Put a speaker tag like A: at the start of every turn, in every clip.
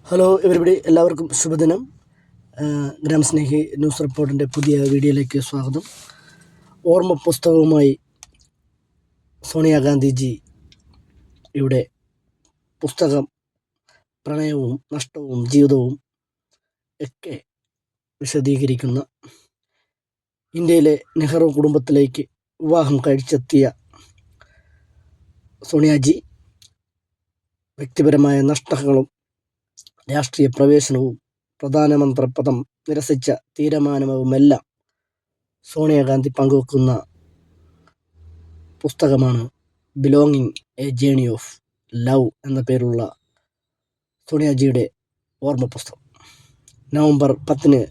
A: Hello everybody, എല്ലാവർക്കും ശുഭദിനം. ഗ്രാമസ്നേഹി news റിപ്പോർട്ടിൻ്റെ പുതിയ വീഡിയോയിലേക്ക് സ്വാഗതം. ഓർമ്മ പുസ്തകവുമായി സോണിയാഗാന്ധിജി ഇവിടെ പുസ്തകം പ്രണയവും നഷ്ടവും ജീവിതവും ഒക്കെ വിശദീകരിക്കുന്ന, ഇന്ത്യയിലെ നെഹ്റു കുടുംബത്തിലേക്ക് വിവാഹം കഴിച്ചെത്തിയ സോണിയാജി വ്യക്തിപരമായ നഷ്ടങ്ങളും രാഷ്ട്രീയ പ്രവേശനവും പ്രധാനമന്ത്രി പദം നിരസിച്ച തീരുമാനവുമെല്ലാം സോണിയാഗാന്ധി പങ്കുവെക്കുന്ന പുസ്തകമാണ് belonging A journey of love എന്ന പേരുള്ള സോണിയാജിയുടെ ഓർമ്മ പുസ്തകം. November 10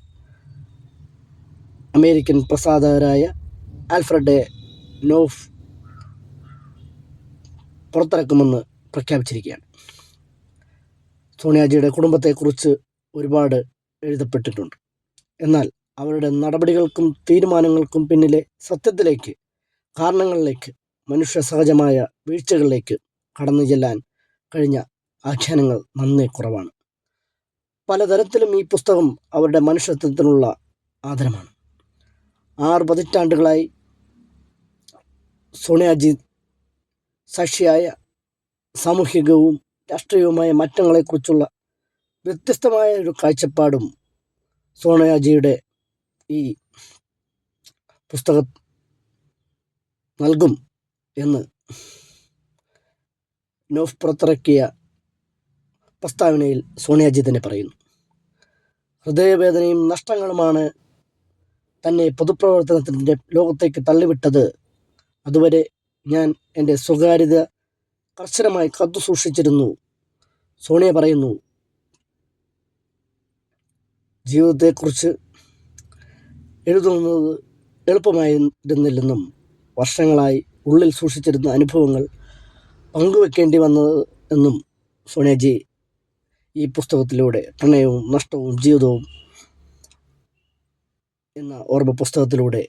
A: American പ്രസാധകരായ Alfred A Nof പുറത്തിറക്കുമെന്ന് പ്രഖ്യാപിച്ചിരിക്കുകയാണ്. സോണിയാജിയുടെ കുടുംബത്തെക്കുറിച്ച് ഒരുപാട് എഴുതപ്പെട്ടിട്ടുണ്ട്. എന്നാൽ അവരുടെ നടപടികൾക്കും തീരുമാനങ്ങൾക്കും പിന്നിലെ സത്യത്തിലേക്ക്, കാരണങ്ങളിലേക്ക്, മനുഷ്യ സഹജമായ വീഴ്ചകളിലേക്ക് കടന്നു ചെല്ലാൻ കഴിഞ്ഞ ആഖ്യാനങ്ങൾ നന്നേ കുറവാണ്. പലതരത്തിലും ഈ പുസ്തകം അവരുടെ മനുഷ്യത്വത്തിനുള്ള ആദരമാണ്. 6 പതിറ്റാണ്ടുകളായി സോണിയാജി സാക്ഷിയായ സാമൂഹികവും രാഷ്ട്രീയവുമായ മാറ്റങ്ങളെക്കുറിച്ചുള്ള വ്യത്യസ്തമായ ഒരു കാഴ്ചപ്പാടും സോണിയാജിയുടെ ഈ പുസ്തകം നൽകും എന്ന് നോഫ് പുറത്തിറക്കിയ പ്രസ്താവനയിൽ സോണിയാജി തന്നെ പറയുന്നു. ഹൃദയവേദനയും നഷ്ടങ്ങളുമാണ് തന്നെ പൊതുപ്രവർത്തനത്തിൻ്റെ ലോകത്തേക്ക് തള്ളിവിട്ടത്. അതുവരെ ഞാൻ എൻ്റെ സ്വകാര്യത കർശനമായി കാത്തു സൂക്ഷിച്ചിരുന്നു. സോണിയ പറയുന്നു, ജീവിതത്തെക്കുറിച്ച് എഴുതുന്നത് എളുപ്പമായിരുന്നില്ലെന്നും വർഷങ്ങളായി ഉള്ളിൽ സൂക്ഷിച്ചിരുന്ന അനുഭവങ്ങൾ പങ്കുവെക്കേണ്ടി വന്നത് എന്നും സോണിയാജി ഈ പുസ്തകത്തിലൂടെ, പ്രണയവും നഷ്ടവും ജീവിതവും എന്ന ഓർമ്മ പുസ്തകത്തിലൂടെ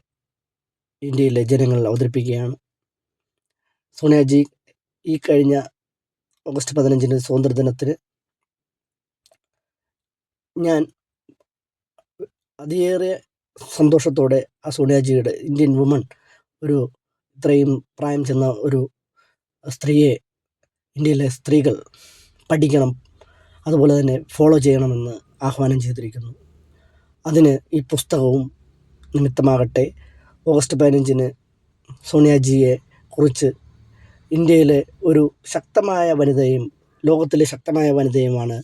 A: ഇന്ത്യയിലെ ജനങ്ങൾ അവതരിപ്പിക്കുകയാണ്. സോണിയാജി ഈ കഴിഞ്ഞ ഓഗസ്റ്റ് 15 സ്വാതന്ത്ര്യദിനത്തിന് ഞാൻ അതിയേറെ സന്തോഷത്തോടെ ആ സോണിയാജിയുടെ, ഇന്ത്യൻ വുമൺ, ഒരു ഇത്രയും പ്രായം ചെന്ന ഒരു സ്ത്രീയെ ഇന്ത്യയിലെ സ്ത്രീകൾ പഠിക്കണം, അതുപോലെ തന്നെ ഫോളോ ചെയ്യണമെന്ന് ആഹ്വാനം ചെയ്തിരിക്കുന്നു. അതിന് ഈ പുസ്തകവും നിമിത്തമാകട്ടെ. ഓഗസ്റ്റ് 15 സോണിയാജിയെ കുറിച്ച് ഇന്ത്യയിലെ ഒരു ശക്തമായ വനിതയും ലോകത്തിലെ ശക്തമായ വനിതയുമാണ്